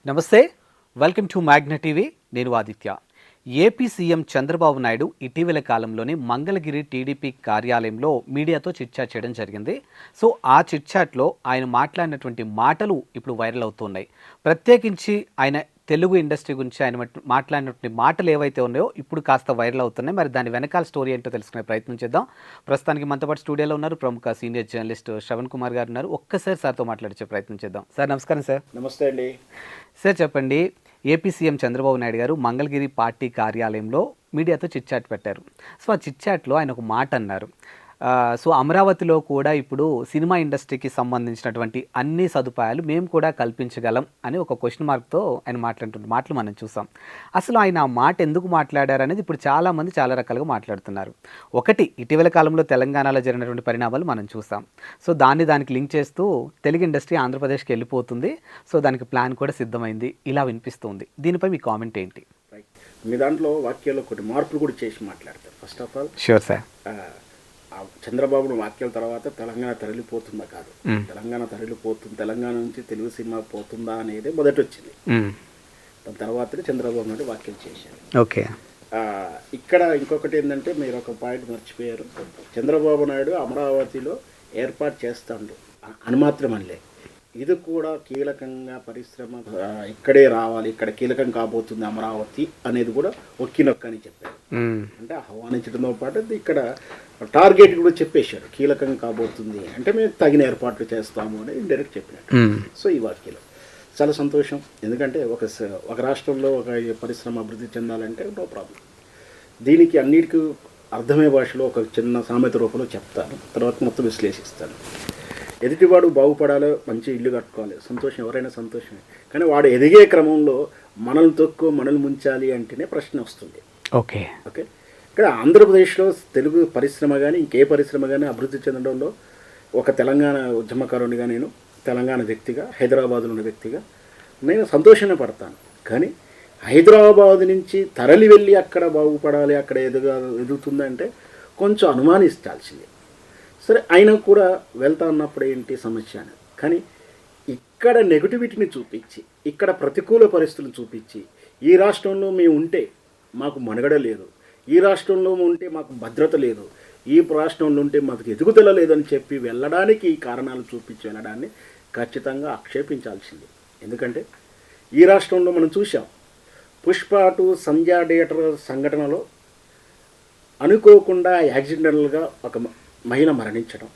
నమస్తే, welcome to Magna TV. నేను Aditya. AP CM Chandrababu Naidu ఇటీవల కాలంలోనే మంగళగిరి టీడీపీ కార్యాలయంలో మీడియాతో చిట్చాట్ చేయడం జరిగింది. సో ఆ చిట్చాట్లో ఆయన మాట్లాడినటువంటి మాటలు ఇప్పుడు వైరల్ అవుతున్నాయి. ప్రత్యేకించి ఆయన తెలుగు ఇండస్ట్రీ గురించి ఆయన మాట్లాడినటువంటి మాటలు ఏవైతే ఉన్నాయో ఇప్పుడు కాస్త వైరల్ అవుతున్నాయి. మరి దాని వెనకాల స్టోరీ ఏంటో తెలుసుకునే ప్రయత్నం చేద్దాం. ప్రస్తుతానికి మనతో పాటు స్టూడియోలో ఉన్నారు ప్రముఖ సీనియర్ జర్నలిస్ట్ శ్రవణ్ కుమార్ గారు ఉన్నారు. ఒక్కసారి సార్తో మాట్లాడించే ప్రయత్నం చేద్దాం. సార్ నమస్కారం. సార్ నమస్తే అండి. సార్ చెప్పండి, ఏపీ సీఎం చంద్రబాబు నాయుడు గారు మంగళగిరి పార్టీ కార్యాలయంలో మీడియాతో చిట్చాట్ పెట్టారు. సో ఆ చిట్చాట్లో ఆయన ఒక మాట అన్నారు. సో అమరావతిలో కూడా ఇప్పుడు సినిమా ఇండస్ట్రీకి సంబంధించినటువంటి అన్ని సదుపాయాలు మేము కూడా కల్పించగలం అని ఒక క్వశ్చన్ మార్క్తో ఆయన మాట్లాడుతున్న మాటలు మనం చూసాం. అసలు ఆయన ఆ మాట ఎందుకు మాట్లాడారు అనేది ఇప్పుడు చాలామంది చాలా రకాలుగా మాట్లాడుతున్నారు. ఒకటి, ఇటీవల కాలంలో తెలంగాణలో జరిగినటువంటి పరిణామాలు మనం చూసాం. సో దానికి లింక్ చేస్తూ తెలుగు ఇండస్ట్రీ ఆంధ్రప్రదేశ్కి వెళ్ళిపోతుంది, సో దానికి ప్లాన్ కూడా సిద్ధమైంది, ఇలా వినిపిస్తుంది. దీనిపై మీ కామెంట్ ఏంటి? మీ దాంట్లో వాక్యాల్లో కొన్ని మార్పులు కూడా చేసి మాట్లాడతారు. First of all sure sir. Chandrababu వాక్యాల తర్వాత తెలంగాణ తరలిపోతుందా కాదు, తెలంగాణ తరలిపోతుంది, తెలంగాణ నుంచి తెలుగు సినిమా పోతుందా అనేది మొదటి వచ్చింది. దాని తర్వాత చంద్రబాబు నాయుడు వ్యాఖ్యలు చేశారు. ఓకే. ఇక్కడ ఇంకొకటి ఏంటంటే మీరు ఒక పాయింట్ మర్చిపోయారు. చంద్రబాబు నాయుడు అమరావతిలో ఏర్పాటు చేస్తాడు అని మాత్రం అనలే, ఇది కూడా కీలకంగా పరిశ్రమ ఇక్కడే రావాలి, ఇక్కడ కీలకం కాబోతుంది అమరావతి అనేది కూడా ఒక్కినొక్కని చెప్పారు. అంటే ఆహ్వానించడంతో పాటు ఇక్కడ టార్గెట్ కూడా చెప్పేశారు, కీలకం కాబోతుంది అంటే మేము తగిన ఏర్పాట్లు చేస్తాము అని ఇండైరెక్ట్ చెప్పినట్టు. సో ఈ వాక్యలో చాలా సంతోషం. ఎందుకంటే ఒక రాష్ట్రంలో ఒక పరిశ్రమ అభివృద్ధి చెందాలంటే నో ప్రాబ్లం. దీనికి అన్నిటికీ అర్థమయ్యే భాషలో ఒక చిన్న సామెత రూపంలో చెప్తాను, తర్వాత మొత్తం విశ్లేషిస్తాను. ఎదుటివాడు బాగుపడాలో, మంచి ఇల్లు కట్టుకోవాలి, సంతోషం, ఎవరైనా సంతోషమే. కానీ వాడు ఎదిగే క్రమంలో మనల్ని తక్కువ మనల్ని ముంచాలి అంటేనే ప్రశ్న వస్తుంది. ఓకే. ఓకే. ఇక్కడ ఆంధ్రప్రదేశ్లో తెలుగు పరిశ్రమ కానీ ఇంకే పరిశ్రమ కానీ అభివృద్ధి చెందడంలో ఒక తెలంగాణ ఉద్యమకారునిగా, నేను తెలంగాణ వ్యక్తిగా, హైదరాబాద్లో ఉన్న వ్యక్తిగా నేను సంతోషాన్ని పడతాను. కానీ హైదరాబాద్ నుంచి తరలి వెళ్ళి అక్కడ బాగుపడాలి, అక్కడ ఎదుగుతుందంటే కొంచెం అనుమానించాల్సిందే. సరే, ఆయన కూడా వెళ్తా ఉన్నప్పుడు ఏంటి సమస్య అని. కానీ ఇక్కడ నెగటివిటీని చూపించి, ఇక్కడ ప్రతికూల పరిస్థితులను చూపించి, ఈ రాష్ట్రంలో మేము ఉంటే మాకు మనుగడ లేదు, ఈ రాష్ట్రంలో ఉంటే మాకు భద్రత లేదు, ఈ రాష్ట్రంలో ఉంటే మాకు ఎదుగుదల లేదని చెప్పి వెళ్ళడానికి ఈ కారణాలు చూపించి వెళ్ళడాన్ని ఖచ్చితంగా ఆక్షేపించాల్సింది. ఎందుకంటే ఈ రాష్ట్రంలో మనం చూసాం, పుష్ప 2 సంధ్యా థియేటర్ సంఘటనలో అనుకోకుండా యాక్సిడెంటల్గా ఒక మహిళ మరణించడం,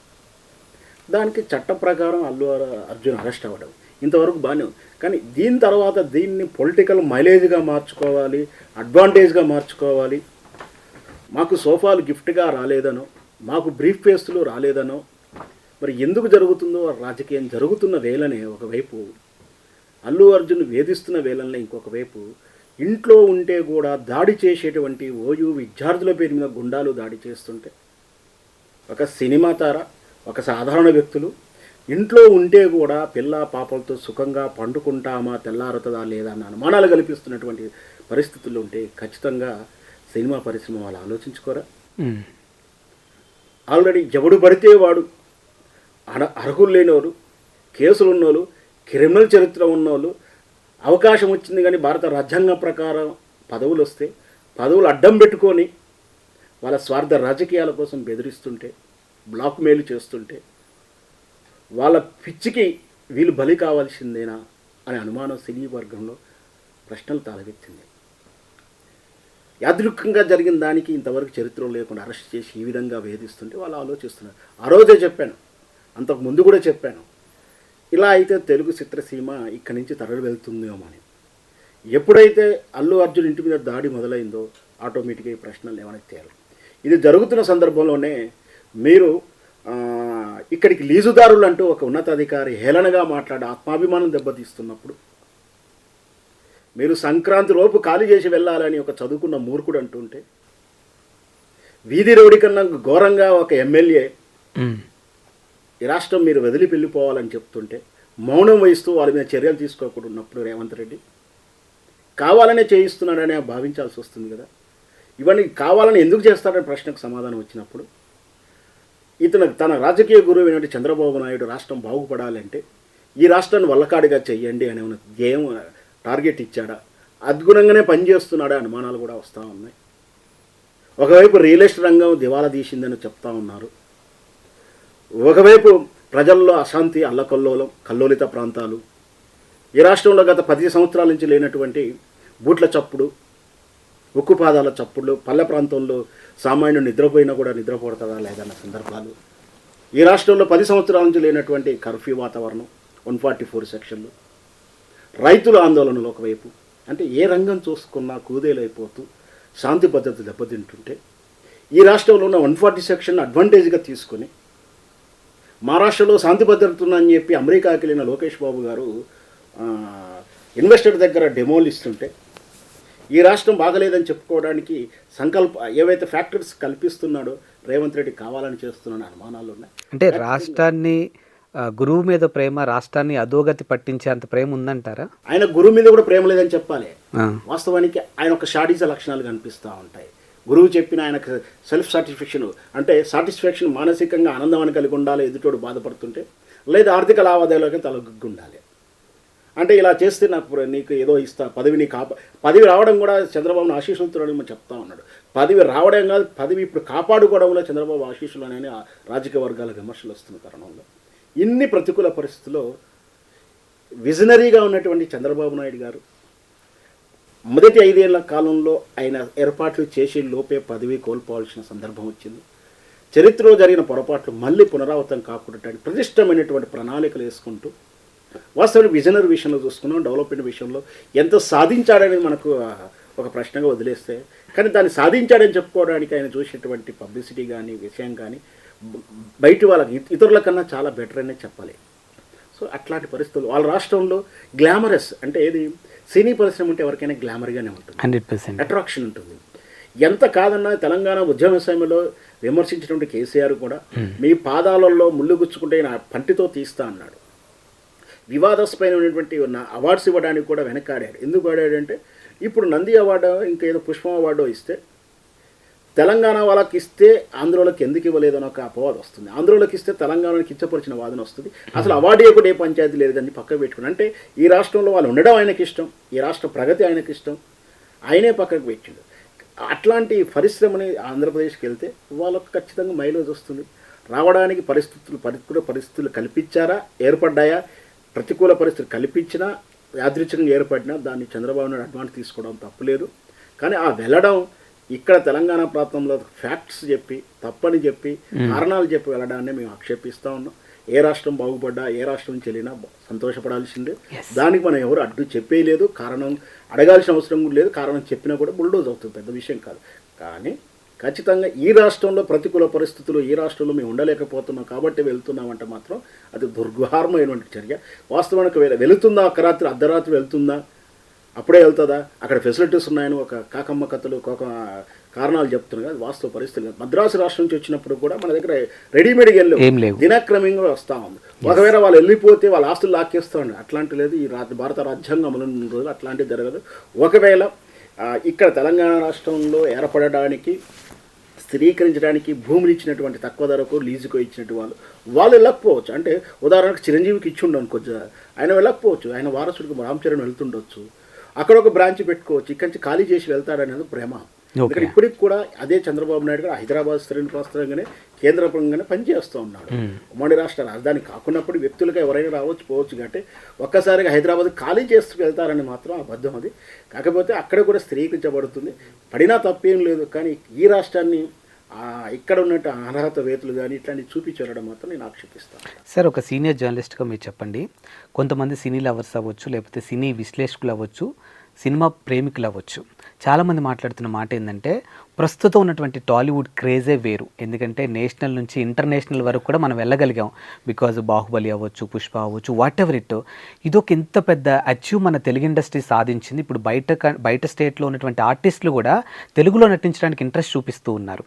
దానికి చట్ట ప్రకారం అల్లు అర్జున్ అరెస్ట్ అవ్వడం ఇంతవరకు బాగానే ఉంది. కానీ దీని తర్వాత దీన్ని పొలిటికల్ మైలేజ్గా మార్చుకోవాలి, అడ్వాంటేజ్గా మార్చుకోవాలి, మాకు సోఫాలు గిఫ్ట్గా రాలేదనో, మాకు బ్రీఫ్ కేసులు రాలేదనో, మరి ఎందుకు జరుగుతుందో రాజకీయం జరుగుతున్న వేళనే ఒకవైపు అల్లు అర్జున్ వేధిస్తున్న వేళనే ఇంకొక వైపు ఇంట్లో ఉంటే కూడా దాడి చేసేటువంటి ఓయూ విద్యార్థుల పేరు మీద గుండాలు దాడి చేస్తుంటే, ఒక సినిమా తార, ఒక సాధారణ వ్యక్తులు ఇంట్లో ఉంటే కూడా పిల్ల పాపలతో సుఖంగా పండుకుంటామా, తెల్లారుతుందా లేదా అన్న అనుమానాలు కల్పిస్తున్నటువంటి పరిస్థితులు ఉంటే ఖచ్చితంగా సినిమా పరిశ్రమ వాళ్ళు ఆలోచించుకోరా? ఆల్రెడీ ఎవడు పడితే వాడు, అర్హులు లేనివాడు, కేసులు ఉన్నోళ్ళు, క్రిమినల్ చరిత్ర ఉన్నోళ్ళు, అవకాశం వచ్చింది కానీ భారత రాజ్యాంగం ప్రకారం పదవులు వస్తే పదవులు అడ్డం పెట్టుకొని వాళ్ళ స్వార్థ రాజకీయాల కోసం బెదిరిస్తుంటే, బ్లాక్ మెయిల్ చేస్తుంటే, వాళ్ళ పిచ్చికి వీళ్ళు బలి కావాల్సిందేనా అనే అనుమానం సినీ వర్గంలో ప్రశ్నలు తాలెత్తింది. యాదృచ్ఛికంగా జరిగిన దానికి ఇంతవరకు చరిత్రలో లేకుండా అరెస్ట్ చేసి ఈ విధంగా వేధిస్తుంటే వాళ్ళు ఆలోచిస్తున్నారు. ఆ రోజే చెప్పాను, అంతకు ముందు కూడా చెప్పాను, ఇలా అయితే తెలుగు చిత్రసీమ ఇక్కడి నుంచి తరలి వెళ్తుందేమో అని. ఎప్పుడైతే అల్లు అర్జున్ ఇంటి మీద దాడి మొదలైందో ఆటోమేటిక్గా ఈ ప్రశ్నలు లేవనెత్తారు. ఇది జరుగుతున్న సందర్భంలోనే మీరు ఇక్కడికి లీజుదారులు అంటూ ఒక ఉన్నతాధికారి హేళనగా మాట్లాడి ఆత్మాభిమానం దెబ్బతీస్తున్నప్పుడు, మీరు సంక్రాంతి లోపు ఖాళీ చేసి వెళ్ళాలని ఒక చదువుకున్న మూర్ఖుడు అంటుంటే, వీధి రోడ్డు కన్నా ఘోరంగా ఒక ఎమ్మెల్యే ఈ రాష్ట్రం మీరు వదిలి వెళ్ళిపోవాలని చెప్తుంటే మౌనం వహిస్తూ వాళ్ళ మీద చర్యలు తీసుకోకుండా ఉన్నప్పుడు రేవంత్ రెడ్డి కావాలనే చేయిస్తున్నాడనే భావించాల్సి వస్తుంది కదా. ఇవన్నీ కావాలని ఎందుకు చేస్తాడనే ప్రశ్నకు సమాధానం వచ్చినప్పుడు, ఇతను తన రాజకీయ గురువు అయినటువంటి చంద్రబాబు నాయుడు రాష్ట్రం బాగుపడాలంటే ఈ రాష్ట్రాన్ని వల్లకాడిగా చెయ్యండి అనే ఉన్న ధ్యేయం టార్గెట్ ఇచ్చాడా, అద్గుణంగానే పనిచేస్తున్నాడా అనుమానాలు కూడా వస్తూ ఉన్నాయి. ఒకవైపు రియల్ ఎస్టేట్ రంగం దివాలా తీసిందని చెప్తా ఉన్నారు, ఒకవైపు ప్రజల్లో అశాంతి, అల్లకల్లోలం, కల్లోలిత ప్రాంతాలు. ఈ రాష్ట్రంలో గత 10 సంవత్సరాల నుంచి లేనటువంటి బూట్ల చప్పుడు, ఉక్కుపాదాల చప్పుడు, పల్లె ప్రాంతంలో సామాన్యుడు నిద్రపోయినా కూడా నిద్రపోతాడా లేదన్న సందర్భాలు. ఈ రాష్ట్రంలో 10 సంవత్సరాల నుంచి లేనటువంటి కర్ఫ్యూ వాతావరణం, 144 సెక్షన్లు, రైతుల ఆందోళనలు ఒకవైపు. అంటే ఏ రంగం చూసుకున్నా కూదేలైపోతూ శాంతి భద్రత దెబ్బతింటుంటే ఈ రాష్ట్రంలో ఉన్న 140 సెక్షన్ అడ్వాంటేజ్గా తీసుకొని మహారాష్ట్రలో శాంతి భద్రత ఉందని చెప్పి అమెరికాకి వెళ్ళిన లోకేష్ బాబు గారు ఇన్వెస్టర్ దగ్గర డెమోలు ఇస్తుంటే ఈ రాష్ట్రం బాగలేదని చెప్పుకోవడానికి ఏవైతే ఫ్యాక్టర్స్ కల్పిస్తున్నాడో రేవంత్ రెడ్డి కావాలని చేస్తున్న అనుమానాలు ఉన్నాయి. అంటే రాష్ట్రాన్ని గురువు మీద ప్రేమ, రాష్ట్రాన్ని అధోగతి పట్టించేంత ప్రేమ ఉందంటారా? ఆయన గురువు మీద కూడా ప్రేమ లేదని చెప్పాలి. వాస్తవానికి ఆయన ఒక షాడీజ లక్షణాలు కనిపిస్తూ ఉంటాయి. గురువు చెప్పిన ఆయనకు సెల్ఫ్ సాటిస్ఫాక్షన్, అంటే సాటిస్ఫాక్షన్ మానసికంగా ఆనందాన్ని కలిగి ఉండాలి, ఎదుటోడు బాధపడుతుంటే, లేదా ఆర్థిక లావాదేవీలకి తలగ్గు ఉండాలి. అంటే ఇలా చేస్తే నీకు ఏదో ఇస్తా, పదవి రావడం కూడా చంద్రబాబును ఆశీస్సులతో చెప్తా ఉన్నాడు. పదవి రావడం కాదు, పదవి ఇప్పుడు కాపాడుకోవడంలో చంద్రబాబు ఆశీస్సులు అనే రాజకీయ వర్గాల విమర్శలు వస్తున్న తరుణంలో ఇన్ని ప్రతికూల పరిస్థితుల్లో విజనరీగా ఉన్నటువంటి చంద్రబాబు నాయుడు గారు మొదటి 5 ఏళ్ల కాలంలో ఆయన ఏర్పాట్లు చేసే లోపే పదవి కోల్పోవాల్సిన సందర్భం వచ్చింది. చరిత్రలో జరిగిన పొరపాట్లు మళ్ళీ పునరావృతం కాకుండా ప్రతిష్టమైనటువంటి ప్రణాళికలు వేసుకుంటూ వాస్తవానికి విజనరీ విషయంలో చూసుకున్నాం, డెవలప్మెంట్ విషయంలో ఎంత సాధించాడని మనకు ఒక ప్రశ్నగా వదిలేస్తే, కానీ దాన్ని సాధించాడని చెప్పుకోవడానికి ఆయన చూసేటువంటి పబ్లిసిటీ కానీ విషయం కానీ బయట వాళ్ళకి ఇతరుల కన్నా చాలా బెటర్ అనే చెప్పాలి. సో అట్లాంటి పరిస్థితులు వాళ్ళ రాష్ట్రంలో గ్లామరస్, అంటే ఏది సినీ పరిశ్రమ ఉంటే ఎవరికైనా గ్లామర్గానే ఉంటుంది, 100% అట్రాక్షన్ ఉంటుంది. ఎంత కాదన్నా తెలంగాణ ఉద్యమ సమయంలో విమర్శించినటువంటి కేసీఆర్ కూడా మీ పాదాలలో ముళ్ళు గుచ్చుకుంటే నా పంటితో తీస్తా అన్నాడు. వివాదాస్పైనటువంటి అవార్డ్స్ ఇవ్వడానికి కూడా వెనకాడాడు. ఎందుకు ఆడాడంటే ఇప్పుడు నంది అవార్డు ఇంకా ఏదో పుష్పం అవార్డు ఇస్తే తెలంగాణ వాళ్ళకి ఇస్తే ఆంధ్రోళ్ళకి ఎందుకు ఇవ్వలేదని ఒక అపవాదం వస్తుంది, ఆంధ్రోళ్ళకి ఇస్తే తెలంగాణకి ఇచ్చపరిచిన వాదన వస్తుంది. అసలు అవార్డు కూడా ఏ పంచాయతీ లేదని పక్కకు పెట్టుకుని, అంటే ఈ రాష్ట్రంలో వాళ్ళు ఉండడం ఆయనకి ఇష్టం, ఈ రాష్ట్ర ప్రగతి ఆయనకి ఇష్టం, ఆయనే పక్కకు పెట్టిండు. అట్లాంటి పరిశ్రమని ఆంధ్రప్రదేశ్కి వెళ్తే వాళ్ళకు ఖచ్చితంగా మైలేజ్ వస్తుంది. రావడానికి పరిస్థితులు కల్పించారా, ఏర్పడ్డాయా? ప్రతికూల పరిస్థితులు కల్పించినా, యాదృచ్ఛికంగా ఏర్పడినా దాన్ని చంద్రబాబు నాయుడు అడ్వాంటేజ్ తీసుకోవడం తప్పులేదు. కానీ ఆ వెళ్ళడం ఇక్కడ తెలంగాణ ప్రాంతంలో ఫ్యాక్ట్స్ చెప్పి, తప్పని చెప్పి, కారణాలు చెప్పి వెళ్ళడాన్ని మేము ఆక్షేపిస్తూ ఉన్నాం. ఏ రాష్ట్రం బాగుపడ్డా, ఏ రాష్ట్రం నుంచి వెళ్ళినా సంతోషపడాల్సిందే. దానికి మనం ఎవరు అడ్డు చెప్పేయలేదు, కారణం అడగాల్సిన అవసరం కూడా లేదు. కారణం చెప్పినా కూడా బుల్డోజ్ అవుతుంది, పెద్ద విషయం కాదు. కానీ ఖచ్చితంగా ఈ రాష్ట్రంలో ప్రతికూల పరిస్థితులు, ఈ రాష్ట్రంలో మేము ఉండలేకపోతున్నాం కాబట్టి వెళ్తున్నామంటే మాత్రం అది దుర్గారమైనటువంటి చర్య. వాస్తవానికి వెళుతుందా, అర్ధరాత్రి వెళ్తుందా, అప్పుడే వెళ్తుందా, అక్కడ ఫెసిలిటీస్ ఉన్నాయని ఒక కాకమ్మ కథలు కారణాలు చెప్తున్నారు. అది వాస్తవ పరిస్థితులు. మద్రాసు రాష్ట్రం నుంచి వచ్చినప్పుడు కూడా మన దగ్గర రెడీమేడ్గా వెళ్ళి దినక్రమంగా వస్తూ ఉంది. ఒకవేళ వాళ్ళు వెళ్ళిపోతే వాళ్ళ ఆస్తులు లాక్కేస్తూ ఉండే, అట్లాంటి లేదు. ఈ భారత రాజ్యాంగం అమలు రోజులు అట్లాంటివి జరగదు. ఒకవేళ ఇక్కడ తెలంగాణ రాష్ట్రంలో ఏర్పడడానికి, స్థిరీకరించడానికి భూములు ఇచ్చినటువంటి తక్కువ ధరకు లీజుకు ఇచ్చినట్టు వాళ్ళు వెళ్ళకపోవచ్చు. అంటే ఉదాహరణకు చిరంజీవికి ఇచ్చి ఉండను కొంచెం, ఆయన వెళ్ళకపోవచ్చు, ఆయన వారసుడికి రామచరణ్ వెళ్తుండొచ్చు, అక్కడ ఒక బ్రాంచ్ పెట్టుకోవచ్చు, ఇక్కడి నుంచి ఖాళీ చేసి వెళ్తాడనేది ప్రేమ. ఇక్కడ ఇప్పటికి కూడా అదే చంద్రబాబు నాయుడు గారు హైదరాబాద్ శ్రేణిప్రాస్తంగానే కేంద్రపరంగానే పనిచేస్తూ ఉన్నాడు. ఉమ్మడి రాష్ట్ర రాజధాని కాకున్నప్పుడు వ్యక్తులుగా ఎవరైనా రావచ్చు పోవచ్చు, కాబట్టి ఒక్కసారిగా హైదరాబాద్ ఖాళీ చేస్తూ వెళ్తారని మాత్రం అబద్ధం అది. కాకపోతే అక్కడ కూడా స్థిరీకరించబడుతుంది, పడినా తప్పేం లేదు. కానీ ఈ రాష్ట్రాన్ని ఇక్కడ ఉన్నట్టు అర్హత వేతులు కానీ ఇట్లాంటివి చూపించి వెళ్ళడం మాత్రం నేను ఆక్షేపిస్తాను. సార్, ఒక సీనియర్ జర్నలిస్ట్గా మీరు చెప్పండి, కొంతమంది సినీ లవర్స్ అవ్వచ్చు, లేకపోతే సినీ విశ్లేషకులు అవ్వచ్చు, సినిమా ప్రేమికులు అవ్వచ్చు, చాలామంది మాట్లాడుతున్న మాట ఏంటంటే ప్రస్తుతం ఉన్నటువంటి టాలీవుడ్ క్రేజే వేరు. ఎందుకంటే నేషనల్ నుంచి ఇంటర్నేషనల్ వరకు కూడా మనం వెళ్ళగలిగాం. బికాజ్ బాహుబలి అవ్వచ్చు, పుష్ప అవ్వచ్చు, వాట్ ఎవర్ ఇట్, ఇదొక ఇంత పెద్ద అచీవ్ మన తెలుగు ఇండస్ట్రీ సాధించింది. ఇప్పుడు బయట స్టేట్లో ఉన్నటువంటి ఆర్టిస్టులు కూడా తెలుగులో నటించడానికి ఇంట్రెస్ట్ చూపిస్తూ ఉన్నారు.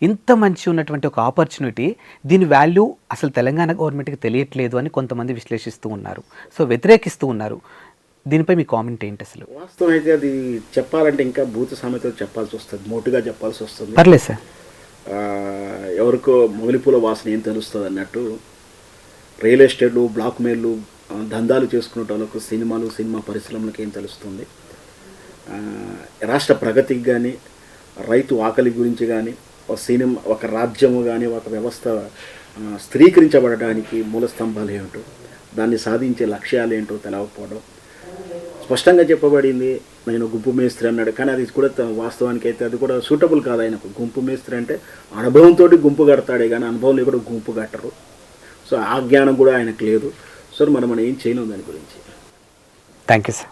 ఇంత మంచి ఉన్నటువంటి ఒక ఆపర్చునిటీ, దీని వాల్యూ అసలు తెలంగాణ గవర్నమెంట్కి తెలియట్లేదు అని కొంతమంది విశ్లేషిస్తూ ఉన్నారు, సో వ్యతిరేకిస్తూ ఉన్నారు. దీనిపై మీ కామెంట్ ఏంటి? అసలు వాస్తవం అయితే అది చెప్పాలంటే ఇంకా భూత సామెతలు చెప్పాల్సి వస్తుంది, మోటుగా చెప్పాల్సి వస్తుంది. పర్లేదు సార్, ఎవరికో మొగలిపూల వాసన ఏం తెలుస్తుంది అన్నట్టు రియల్ ఎస్టేట్లు, బ్లాక్ మెయిల్లు, దందాలు చేసుకునే వాళ్ళకు సినిమా పరిశ్రమలకు ఏం తెలుస్తుంది? రాష్ట్ర ప్రగతికి కానీ, రైతు ఆకలి గురించి కానీ, ఒక రాజ్యము కానీ, ఒక వ్యవస్థ స్థిరీకరించబడడానికి మూల స్తంభాలు ఏమిటో, దాన్ని సాధించే లక్ష్యాలు ఏంటో తెలవకపోవడం. స్పష్టంగా చెప్పబడింది, నేను గుంపు మేస్త్రి అన్నాడు, కానీ అది కూడా వాస్తవానికి అయితే అది కూడా సూటబుల్ కాదు ఆయనకు. గుంపు మేస్త్రి అంటే అనుభవంతో గుంపు కడతాడే కానీ అనుభవం లేకుండా గుంపు కట్టరు. సో ఆ జ్ఞానం కూడా ఆయనకు లేదు. సో మనం ఏం చేయలేం దాని గురించి. Thank you sir.